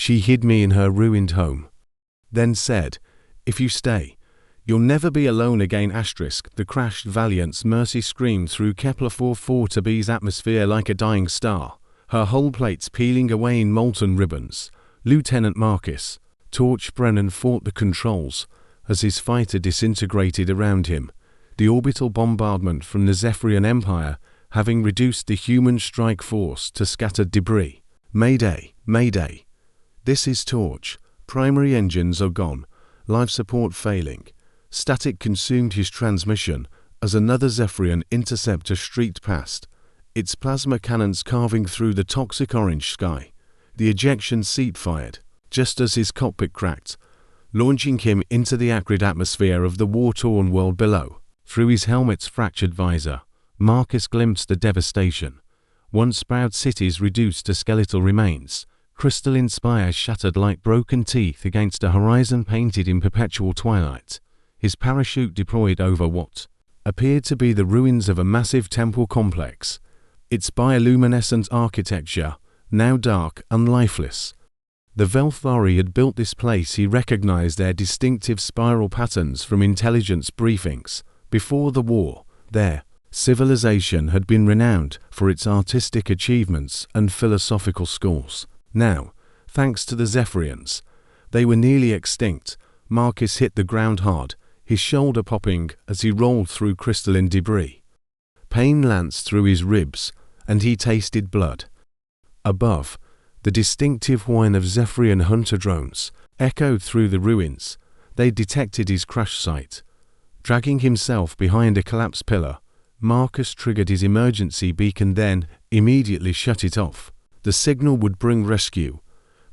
She hid me in her ruined home. Then said, "If you stay, you'll never be alone again." The crashed Valiant's Mercy screamed through Kepler 442b's atmosphere like a dying star, her hull plates peeling away in molten ribbons. Lieutenant Marcus Torch Brennan fought the controls as his fighter disintegrated around him, the orbital bombardment from the Zephyrian Empire having reduced the human strike force to scattered debris. "Mayday, Mayday. This is Torch. Primary engines are gone. Life support failing." Static consumed his transmission as another Zephyrian interceptor streaked past, its plasma cannons carving through the toxic orange sky. The ejection seat fired, just as his cockpit cracked, launching him into the acrid atmosphere of the war-torn world below. Through his helmet's fractured visor, Marcus glimpsed the devastation. Once proud cities reduced to skeletal remains, crystalline spires shattered like broken teeth against a horizon painted in perpetual twilight. His parachute deployed over what appeared to be the ruins of a massive temple complex, its bioluminescent architecture now dark and lifeless. The Velthari had built this place. He recognized their distinctive spiral patterns from intelligence briefings. Before the war, their civilization had been renowned for its artistic achievements and philosophical schools. Now, thanks to the Zephyrians, they were nearly extinct. Marcus hit the ground hard, his shoulder popping as he rolled through crystalline debris. Pain lanced through his ribs, and he tasted blood. Above, the distinctive whine of Zephyrian hunter drones echoed through the ruins. They detected his crash site. Dragging himself behind a collapsed pillar, Marcus triggered his emergency beacon, then immediately shut it off. The signal would bring rescue,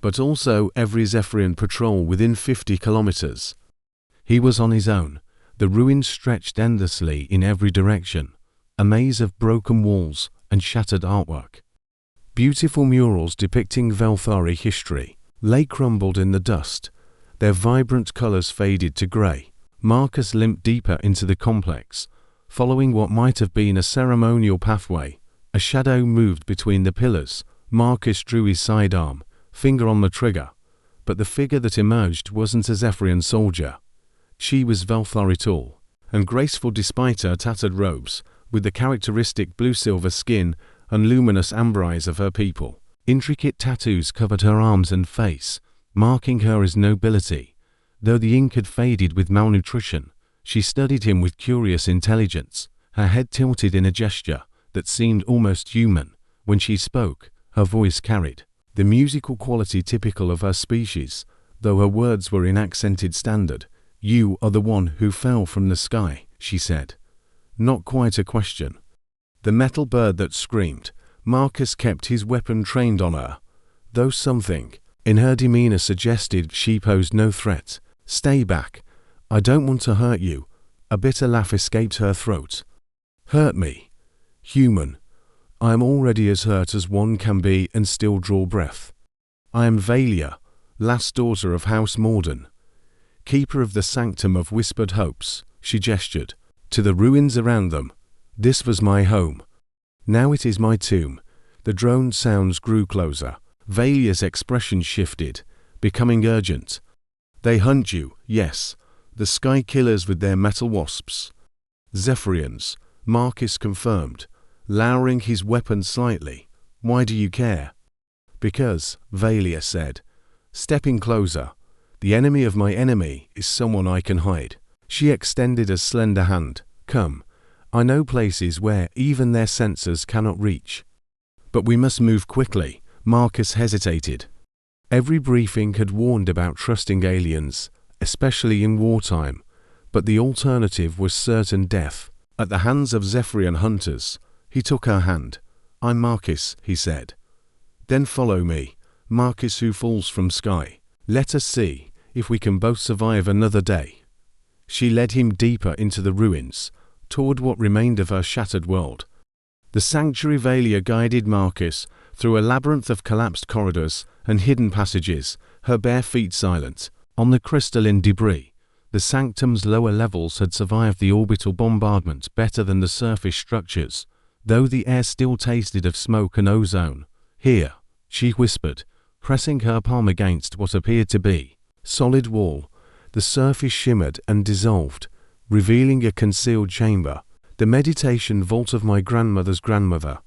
but also every Zephyrian patrol within 50 kilometers. He was on his own. The ruins stretched endlessly in every direction, a maze of broken walls and shattered artwork. Beautiful murals depicting Velthari history lay crumbled in the dust, their vibrant colors faded to gray. Marcus limped deeper into the complex, following what might have been a ceremonial pathway. A shadow moved between the pillars. Marcus drew his sidearm, finger on the trigger, but the figure that emerged wasn't a Zephyrian soldier. She was Velthari tall and graceful despite her tattered robes, with the characteristic blue-silver skin and luminous amber eyes of her people. Intricate tattoos covered her arms and face, marking her as nobility. Though the ink had faded with malnutrition, she studied him with curious intelligence, her head tilted in a gesture that seemed almost human. When she spoke, her voice carried the musical quality typical of her species, though her words were in accented standard. "You are the one who fell from the sky," she said. Not quite a question. The metal bird that screamed. Marcus kept his weapon trained on her, though something in her demeanor suggested she posed no threat. "Stay back. I don't want to hurt you." A bitter laugh escaped her throat. "Hurt me? Human. I am already as hurt as one can be and still draw breath. I am Valia, last daughter of House Morden, keeper of the Sanctum of Whispered Hopes." She gestured to the ruins around them. "This was my home. Now it is my tomb." The drone sounds grew closer. Valia's expression shifted, becoming urgent. "They hunt you, yes. The Sky Killers with their metal wasps." "Zephyrians," Marcus confirmed, lowering his weapon slightly. "Why do you care?" "Because," Valia said, stepping closer, "the enemy of my enemy is someone I can hide." She extended a slender hand. "Come. I know places where even their sensors cannot reach." "But we must move quickly." Marcus hesitated. Every briefing had warned about trusting aliens, especially in wartime, but the alternative was certain death at the hands of Zephyrian hunters. He took her hand. "I'm Marcus," he said. "Then follow me. Marcus who falls from sky. Let us see if we can both survive another day." She led him deeper into the ruins, toward what remained of her shattered world. The sanctuary Valia guided Marcus through a labyrinth of collapsed corridors and hidden passages, her bare feet silent. On the crystalline debris, the sanctum's lower levels had survived the orbital bombardment better than the surface structures, though the air still tasted of smoke and ozone. "Here," she whispered, pressing her palm against what appeared to be solid wall. The surface shimmered and dissolved, revealing a concealed chamber, the meditation vault of my grandmother's grandmother.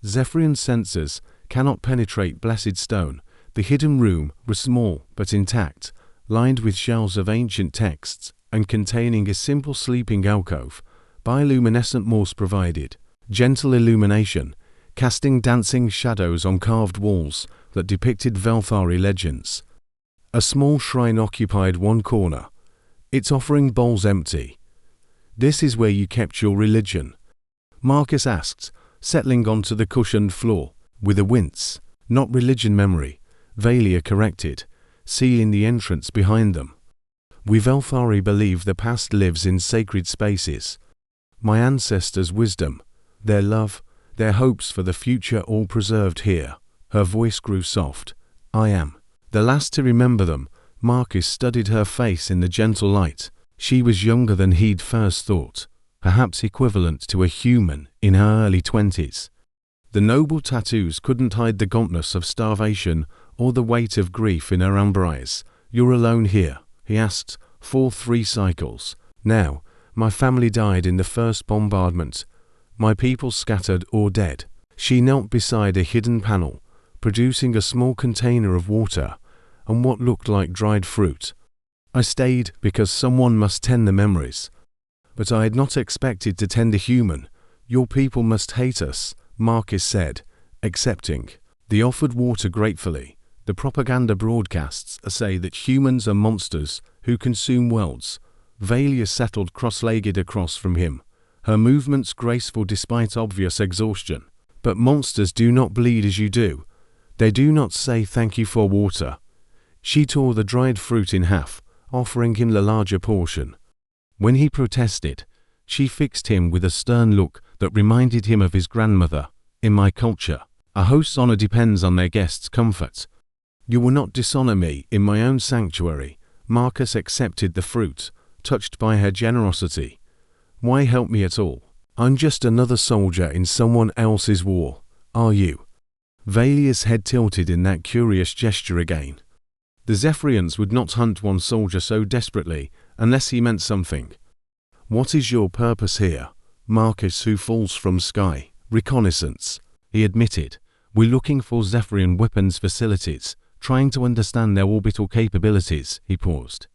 Zephyrian sensors cannot penetrate blessed stone. The hidden room was small but intact, lined with shelves of ancient texts and containing a simple sleeping alcove. Bioluminescent Morse provided gentle illumination, casting dancing shadows on carved walls that depicted Velthari legends. A small shrine occupied one corner, its offering bowls empty. "This is where you kept your religion?" Marcus asked, settling onto the cushioned floor. With a wince. "Not religion, memory," Valia corrected, sealing the entrance behind them. "We Velthari believe the past lives in sacred spaces. My ancestors' wisdom, their love, their hopes for the future all preserved here." Her voice grew soft. "I am the last to remember them." Marcus studied her face in the gentle light. She was younger than he'd first thought, perhaps equivalent to a human in her early 20s. The noble tattoos couldn't hide the gauntness of starvation or the weight of grief in her amber eyes. "You're alone here?" he asked. "For 3 cycles. Now, my family died in the first bombardment. My people scattered or dead." She knelt beside a hidden panel, producing a small container of water and what looked like dried fruit. "I stayed because someone must tend the memories. But I had not expected to tend a human. Your people must hate us," Marcus said, accepting. They offered water gratefully. "The propaganda broadcasts say that humans are monsters who consume worlds." Valia settled cross-legged across from him, her movements graceful despite obvious exhaustion. "But monsters do not bleed as you do. They do not say thank you for water." She tore the dried fruit in half, offering him the larger portion. When he protested, she fixed him with a stern look that reminded him of his grandmother. "In my culture, a host's honor depends on their guests' comfort. You will not dishonor me in my own sanctuary." Marcus accepted the fruit, touched by her generosity. "Why help me at all? I'm just another soldier in someone else's war. Are you?" Valia's head tilted in that curious gesture again. The Zephyrians would not hunt one soldier so desperately unless he meant something. "What is your purpose here?" Marcus, who falls from sky. "Reconnaissance," he admitted. "We're looking for Zephyrian weapons facilities, trying to understand their orbital capabilities." He paused.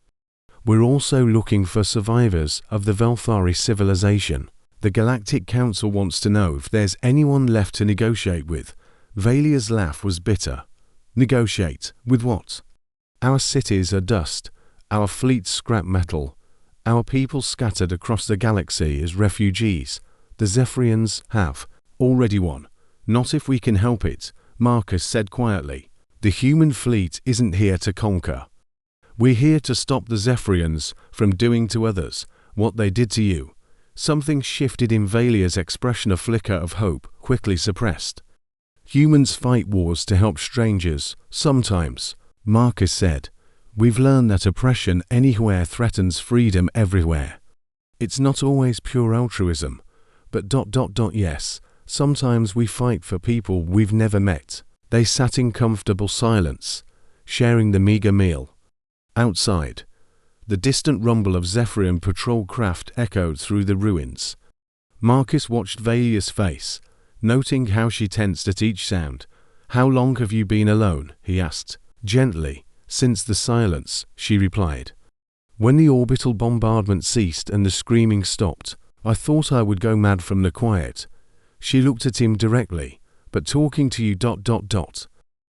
"We're also looking for survivors of the Velthari civilization. The Galactic Council wants to know if there's anyone left to negotiate with." Valia's laugh was bitter. "Negotiate? With what? Our cities are dust, our fleets scrap metal, our people scattered across the galaxy as refugees. The Zephyrians have already won. Not if we can help it," Marcus said quietly. "The human fleet isn't here to conquer. We're here to stop the Zephyrians from doing to others what they did to you." Something shifted in Valia's expression, a flicker of hope, quickly suppressed. "Humans fight wars to help strangers, sometimes," Marcus said. "We've learned that oppression anywhere threatens freedom everywhere. It's not always pure altruism, but yes, sometimes we fight for people we've never met." They sat in comfortable silence, sharing the meager meal. Outside, the distant rumble of Zephyrian patrol craft echoed through the ruins. Marcus watched Valia's face, noting how she tensed at each sound. "How long have you been alone?" he asked, gently. "Since the silence," she replied. "When the orbital bombardment ceased and the screaming stopped, I thought I would go mad from the quiet." She looked at him directly. "But talking to you...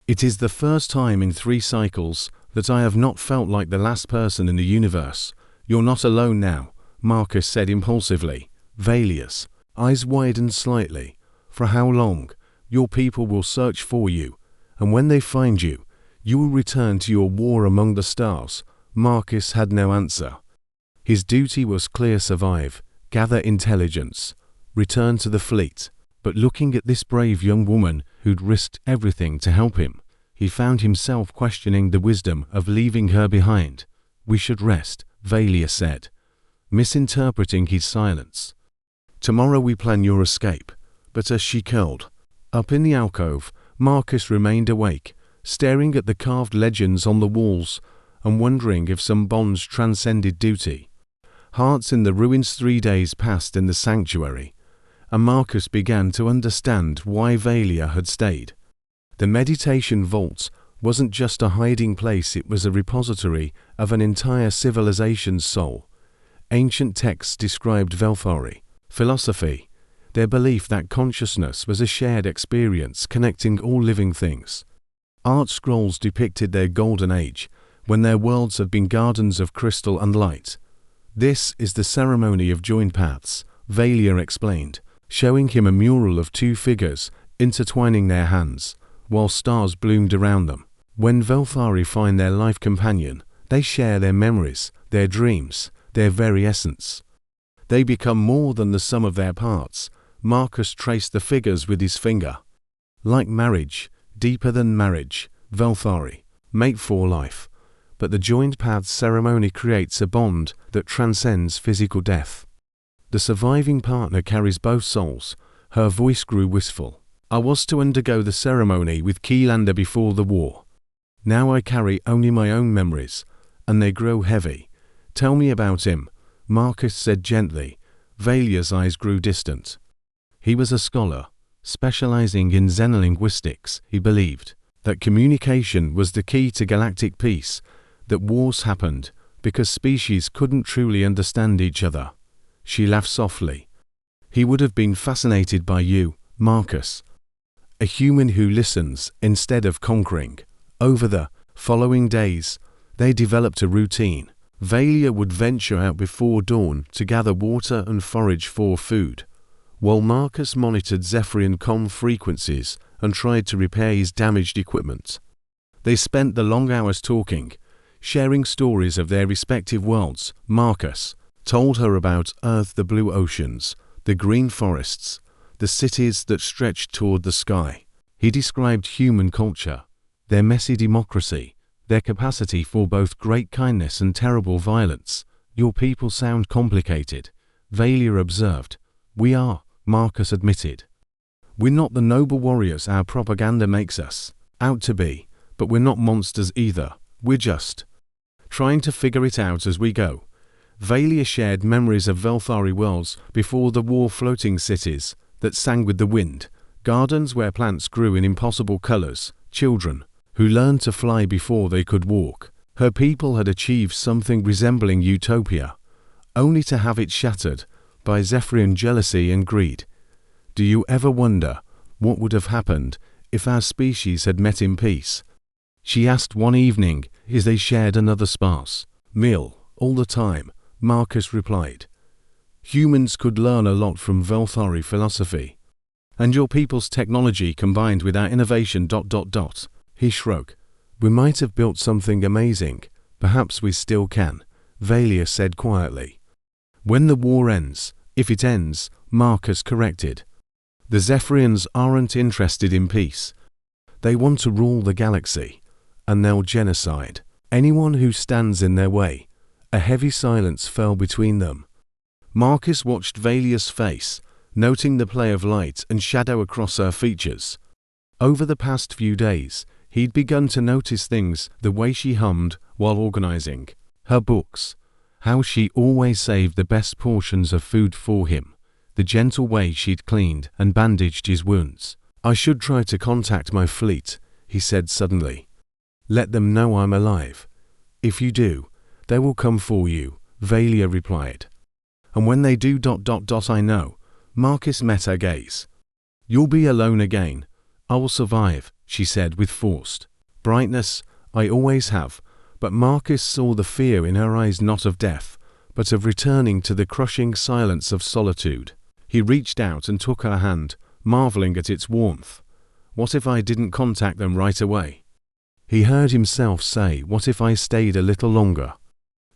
It is the first time in 3 cycles that I have not felt like the last person in the universe." "You're not alone now," Marcus said impulsively. Valia's eyes widened slightly. "For how long? Your people will search for you, and when they find you, you will return to your war among the stars." Marcus had no answer. His duty was clear: survive, gather intelligence, return to the fleet. But looking at this brave young woman who'd risked everything to help him, he found himself questioning the wisdom of leaving her behind. "We should rest," Valia said, misinterpreting his silence. "Tomorrow we plan your escape." But as she curled up in the alcove, Marcus remained awake, staring at the carved legends on the walls and wondering if some bonds transcended duty. Hearts in the ruins. 3 days passed in the sanctuary, and Marcus began to understand why Valia had stayed. The meditation vault wasn't just a hiding place, it was a repository of an entire civilization's soul. Ancient texts described Velthari, philosophy, their belief that consciousness was a shared experience connecting all living things. Art scrolls depicted their golden age, when their worlds had been gardens of crystal and light. This is the ceremony of joined paths, Valia explained, showing him a mural of 2 figures intertwining their hands, while stars bloomed around them. When Velthari find their life companion, they share their memories, their dreams, their very essence. They become more than the sum of their parts. Marcus traced the figures with his finger. Like marriage, deeper than marriage, Velthari, mate for life. But the joined paths ceremony creates a bond that transcends physical death. The surviving partner carries both souls. Her voice grew wistful. I was to undergo the ceremony with Kielander before the war. Now I carry only my own memories, and they grow heavy. Tell me about him, Marcus said gently. Valia's eyes grew distant. He was a scholar, specializing in xenolinguistics. He believed that communication was the key to galactic peace, that wars happened because species couldn't truly understand each other. She laughed softly. He would have been fascinated by you, Marcus. A human who listens instead of conquering. Over the following days, they developed a routine. Valia would venture out before dawn to gather water and forage for food, while Marcus monitored Zephyrian comm frequencies and tried to repair his damaged equipment. They spent the long hours talking, sharing stories of their respective worlds. Marcus told her about Earth, the blue oceans, the green forests, the cities that stretched toward the sky. He described human culture, their messy democracy, their capacity for both great kindness and terrible violence. Your people sound complicated, Valia observed. We are, Marcus admitted. We're not the noble warriors our propaganda makes us out to be, but we're not monsters either. We're just trying to figure it out as we go. Valia shared memories of Velthari worlds before the war, floating cities that sang with the wind, gardens where plants grew in impossible colors, children who learned to fly before they could walk. Her people had achieved something resembling utopia, only to have it shattered by Zephyrian jealousy and greed. Do you ever wonder what would have happened if our species had met in peace? She asked one evening as they shared another sparse meal. All the time, Marcus replied. Humans could learn a lot from Velthari philosophy. And your people's technology combined with our innovation ... He shrugged. We might have built something amazing. Perhaps we still can, Valia said quietly. When the war ends, if it ends, Marcus corrected. The Zephyrians aren't interested in peace. They want to rule the galaxy, and they'll genocide anyone who stands in their way. A heavy silence fell between them. Marcus watched Valia's face, noting the play of light and shadow across her features. Over the past few days, he'd begun to notice things, the way she hummed while organizing her books, how she always saved the best portions of food for him, the gentle way she'd cleaned and bandaged his wounds. I should try to contact my fleet, he said suddenly. Let them know I'm alive. If you do, they will come for you, Valia replied. And when they do ... I know. Marcus met her gaze. You'll be alone again. I will survive, she said with forced brightness. I always have. But Marcus saw the fear in her eyes, not of death, but of returning to the crushing silence of solitude. He reached out and took her hand, marveling at its warmth. What if I didn't contact them right away? He heard himself say, what if I stayed a little longer?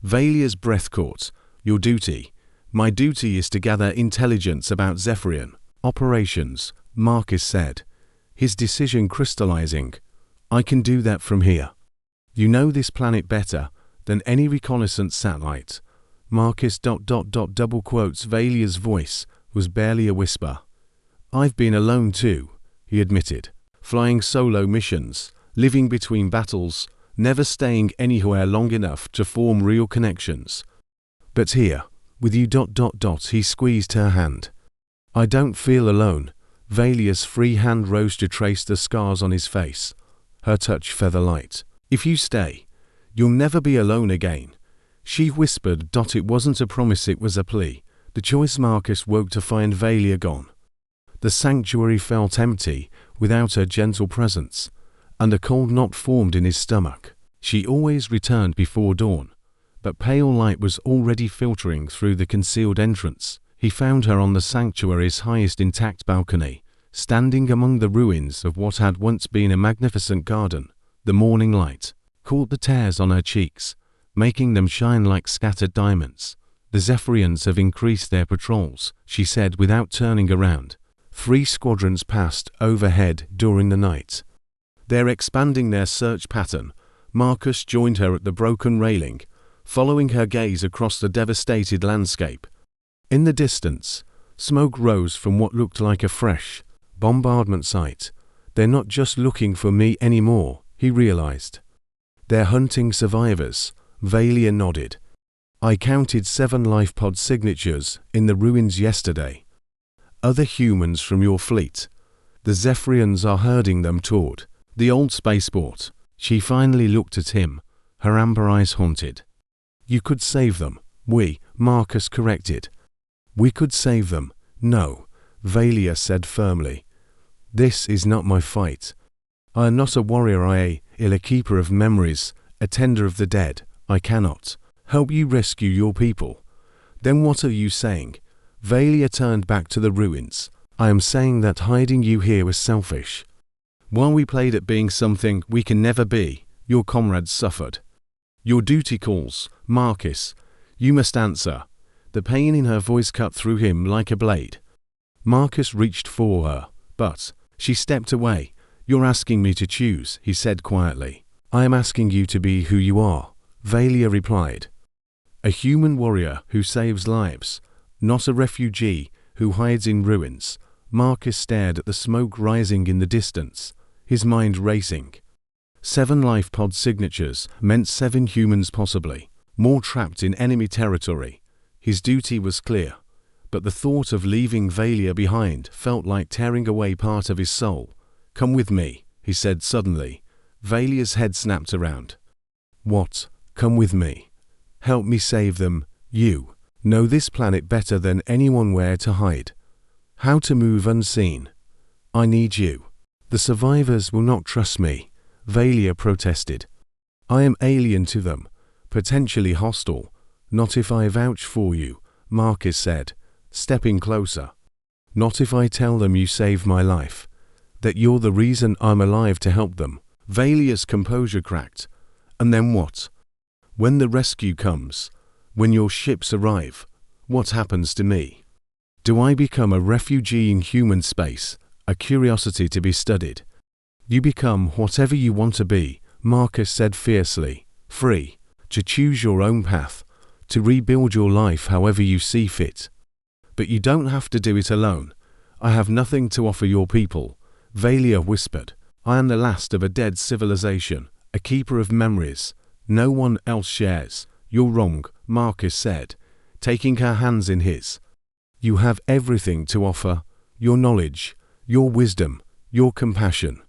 Valia's breath caught. Your duty. My duty is to gather intelligence about Zephyrian operations, Marcus said, his decision crystallizing. I can do that from here. You know this planet better than any reconnaissance satellite. Marcus ... double quotes. Valia's voice was barely a whisper. I've been alone too, he admitted, flying solo missions, living between battles, never staying anywhere long enough to form real connections. But here, with you. He squeezed her hand. I don't feel alone. Valia's free hand rose to trace the scars on his face, her touch feather light. If you stay, you'll never be alone again, she whispered. It wasn't a promise, it was a plea. The choice Marcus woke to find Valia gone. The sanctuary felt empty without her gentle presence, and a cold knot formed in his stomach. She always returned before dawn, but pale light was already filtering through the concealed entrance. He found her on the sanctuary's highest intact balcony, standing among the ruins of what had once been a magnificent garden. The morning light caught the tears on her cheeks, making them shine like scattered diamonds. The Zephyrians have increased their patrols, she said without turning around. 3 squadrons passed overhead during the night. They're expanding their search pattern. Marcus joined her at the broken railing, following her gaze across the devastated landscape. In the distance, smoke rose from what looked like a fresh bombardment site. They're not just looking for me anymore, he realized. They're hunting survivors. Valia nodded. I counted 7 life pod signatures in the ruins yesterday. Other humans from your fleet. The Zephyrians are herding them toward the old spaceport. She finally looked at him, her amber eyes haunted. You could save them. Marcus corrected. We could save them. No, Valia said firmly. This is not my fight. I am not a warrior, I am a keeper of memories, a tender of the dead. I cannot help you rescue your people. Then what are you saying? Valia turned back to the ruins. I am saying that hiding you here was selfish. While we played at being something we can never be, your comrades suffered. Your duty calls, Marcus. You must answer. The pain in her voice cut through him like a blade. Marcus reached for her, but she stepped away. You're asking me to choose, he said quietly. I am asking you to be who you are, Valia replied. A human warrior who saves lives, not a refugee who hides in ruins. Marcus stared at the smoke rising in the distance, his mind racing. 7 life pod signatures meant 7 humans possibly, more trapped in enemy territory. His duty was clear, but the thought of leaving Valia behind felt like tearing away part of his soul. Come with me, he said suddenly. Valia's head snapped around. What? Come with me? Help me save them. You know this planet better than anyone, where to hide, how to move unseen. I need you. The survivors will not trust me, Valia protested. I am alien to them, potentially hostile. Not if I vouch for you, Marcus said, stepping closer. Not if I tell them you saved my life, that you're the reason I'm alive to help them. Valia's composure cracked. And then what? When the rescue comes, when your ships arrive, what happens to me? Do I become a refugee in human space, a curiosity to be studied? You become whatever you want to be, Marcus said fiercely, free to choose your own path, to rebuild your life however you see fit. But you don't have to do it alone. I have nothing to offer your people, Valia whispered. I am the last of a dead civilization, a keeper of memories. No one else shares. You're wrong, Marcus said, taking her hands in his. You have everything to offer, your knowledge, your wisdom, your compassion.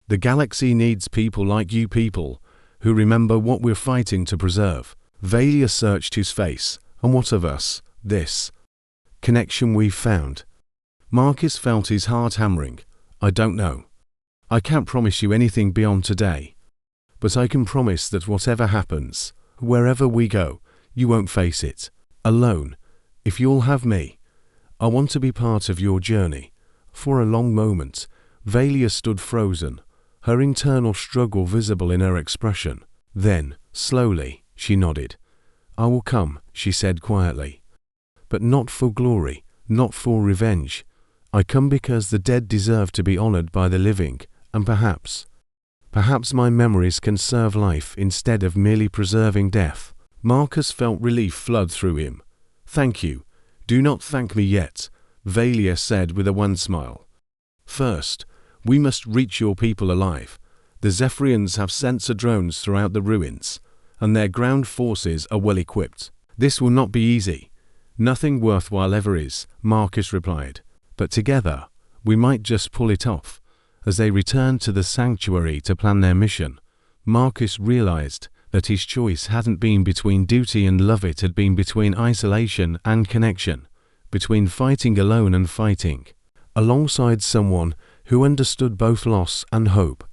The galaxy needs people like you, people who remember what we're fighting to preserve. Valia searched his face. And what of us? This connection we've found. Marcus felt his heart hammering. I don't know. I can't promise you anything beyond today. But I can promise that whatever happens, wherever we go, you won't face it alone. If you'll have me, I want to be part of your journey. For a long moment, Valia stood frozen, her internal struggle visible in her expression. Then, slowly, she nodded. I will come, she said quietly. But not for glory, not for revenge. I come because the dead deserve to be honored by the living, and perhaps my memories can serve life instead of merely preserving death. Marcus felt relief flood through him. Thank you. Do not thank me yet, Valia said with a wan smile. First, we must reach your people alive. The Zephyrians have sensor drones throughout the ruins, and their ground forces are well equipped. This will not be easy. Nothing worthwhile ever is, Marcus replied. But together, we might just pull it off. As they returned to the sanctuary to plan their mission, Marcus realized that his choice hadn't been between duty and love, it had been between isolation and connection, between fighting alone and fighting alongside someone who understood both loss and hope.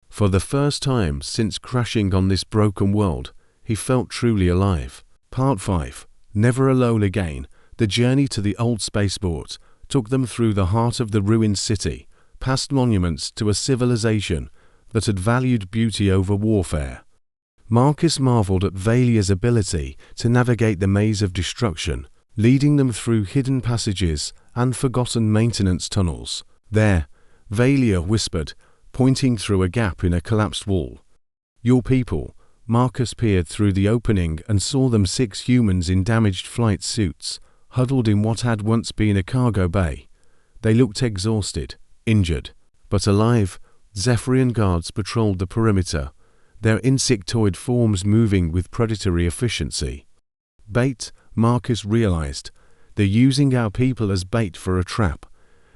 For the first time since crashing on this broken world, he felt truly alive. Part 5. Never alone again. The journey to the old spaceport took them through the heart of the ruined city, past monuments to a civilization that had valued beauty over warfare. Marcus marveled at Valia's ability to navigate the maze of destruction, leading them through hidden passages and forgotten maintenance tunnels. There, Valia whispered, pointing through a gap in a collapsed wall. "Your people." Marcus peered through the opening and saw them 6 humans in damaged flight suits, huddled in what had once been a cargo bay. They looked exhausted, injured, but alive. Zephyrian guards patrolled the perimeter, their insectoid forms moving with predatory efficiency. Bait, Marcus realized. They're using our people as bait for a trap.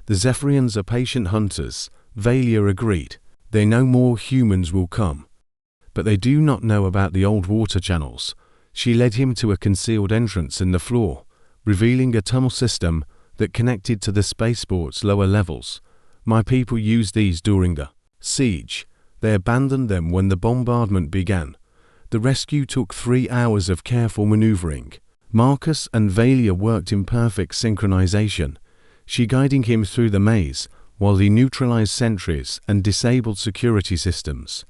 The Zephyrians are patient hunters, Valia agreed. They know more humans will come. But they do not know about the old water channels. She led him to a concealed entrance in the floor, revealing a tunnel system that connected to the spaceport's lower levels. My people used these during the siege. They abandoned them when the bombardment began. The rescue took 3 hours of careful maneuvering. Marcus and Valia worked in perfect synchronization, she guiding him through the maze while he neutralized sentries and disabled security systems.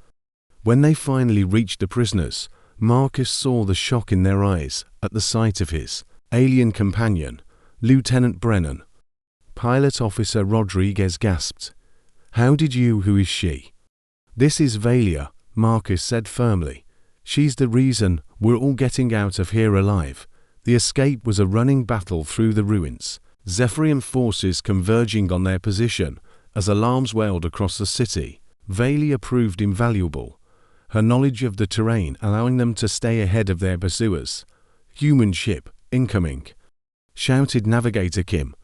When they finally reached the prisoners, Marcus saw the shock in their eyes at the sight of his alien companion, Lieutenant Brennan. Pilot Officer Rodriguez gasped. "How did you? Who is she?" "This is Valia," Marcus said firmly. "She's the reason we're all getting out of here alive." The escape was a running battle through the ruins, Zephyrian forces converging on their position as alarms wailed across the city. Valia proved invaluable, her knowledge of the terrain allowing them to stay ahead of their pursuers. "Human ship, incoming," shouted Navigator Kim,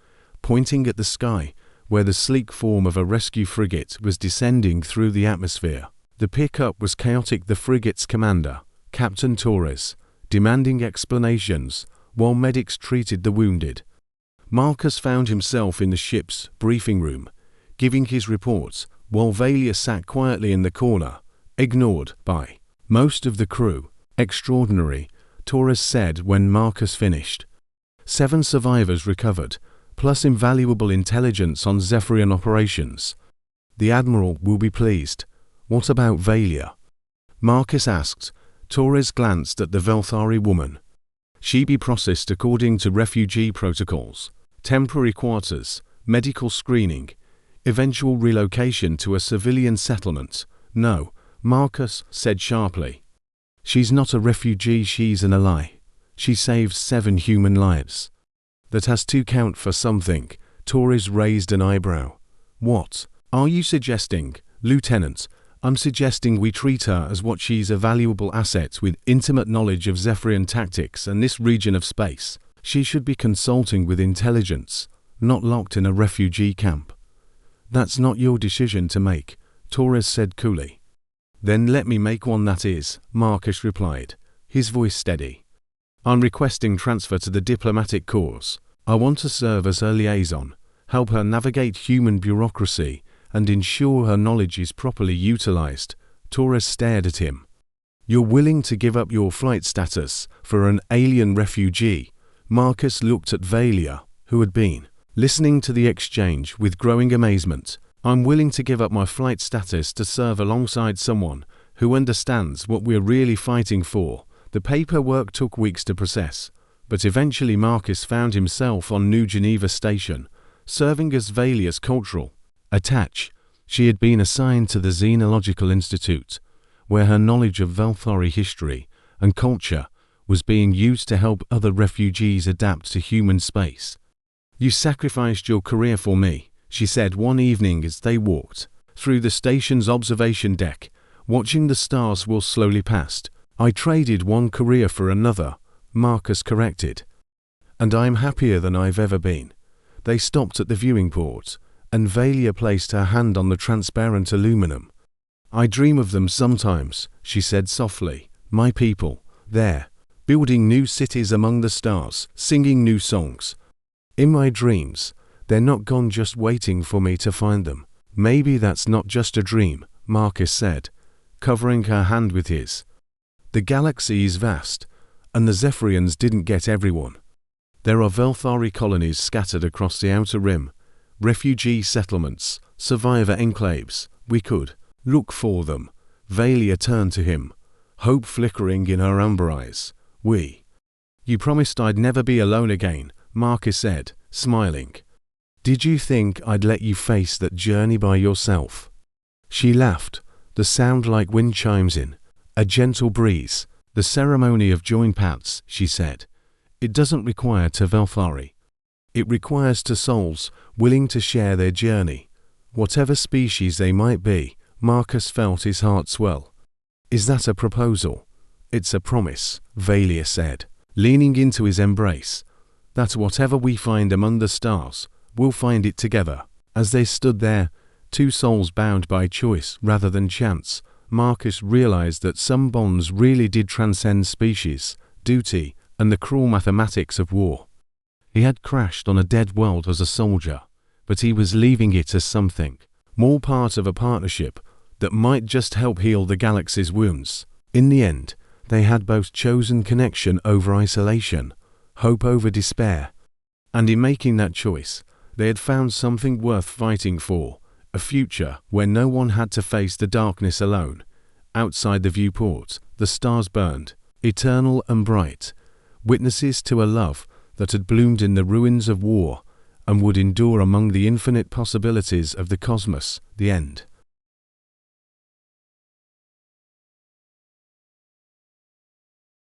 pointing at the sky where the sleek form of a rescue frigate was descending through the atmosphere. The pickup was chaotic. The frigate's commander, Captain Torres, demanding explanations while medics treated the wounded. Marcus found himself in the ship's briefing room, giving his reports, while Valia sat quietly in the corner, ignored by most of the crew. "Extraordinary," Torres said when Marcus finished. 7 survivors recovered, plus invaluable intelligence on Zephyrian operations. "The Admiral will be pleased." "What about Valia?" Marcus asked. Torres glanced at the Velthari woman. "She be processed according to refugee protocols. Temporary quarters, medical screening, eventual relocation to a civilian settlement." "No," Marcus said sharply. "She's not a refugee, she's an ally. She saved 7 human lives." "That has to count for something." Torres raised an eyebrow. "What are you suggesting, Lieutenant?" "I'm suggesting we treat her as what she's, a valuable asset with intimate knowledge of Zephyrian tactics and this region of space. She should be consulting with intelligence, not locked in a refugee camp." "That's not your decision to make," Torres said coolly. "Then let me make one that is," Marcus replied, his voice steady. "I'm requesting transfer to the diplomatic corps. I want to serve as her liaison, help her navigate human bureaucracy, and ensure her knowledge is properly utilized." Torres stared at him. "You're willing to give up your flight status for an alien refugee?" Marcus looked at Valia, who had been listening to the exchange with growing amazement. "I'm willing to give up my flight status to serve alongside someone who understands what we're really fighting for." The paperwork took weeks to process, but eventually Marcus found himself on New Geneva Station, serving as Valia's cultural attaché. She had been assigned to the Xenological Institute, where her knowledge of Velthari history and culture was being used to help other refugees adapt to human space. "You sacrificed your career for me," she said one evening as they walked through the station's observation deck. Watching the stars whirl slowly past. I traded one career for another, Marcus corrected. And I'm happier than I've ever been. They stopped at the viewing port, and Valia placed her hand on the transparent aluminum. I dream of them sometimes, she said softly. My people, there, building new cities among the stars, singing new songs. In my dreams, they're not gone just waiting for me to find them. Maybe that's not just a dream, Marcus said, covering her hand with his. The galaxy is vast, and the Zephyrians didn't get everyone. There are Velthari colonies scattered across the outer rim, refugee settlements, survivor enclaves. We could look for them. Valia turned to him, hope flickering in her amber eyes. You promised I'd never be alone again, Marcus said, smiling. Did you think I'd let you face that journey by yourself? She laughed, the sound like wind chimes in, a gentle breeze, the ceremony of join paths, she said. It doesn't require to Velthari. It requires to souls willing to share their journey, whatever species they might be. Marcus felt his heart swell. Is that a proposal? It's a promise, Valia said, leaning into his embrace, that whatever we find among the stars, we'll find it together. As they stood there, two souls bound by choice rather than chance, Marcus realized that some bonds really did transcend species, duty, and the cruel mathematics of war. He had crashed on a dead world as a soldier, but he was leaving it as something more, part of a partnership that might just help heal the galaxy's wounds. In the end, they had both chosen connection over isolation, hope over despair. And in making that choice, they had found something worth fighting for, a future where no one had to face the darkness alone. Outside the viewport, the stars burned, eternal and bright, witnesses to a love that had bloomed in the ruins of war and would endure among the infinite possibilities of the cosmos. The end.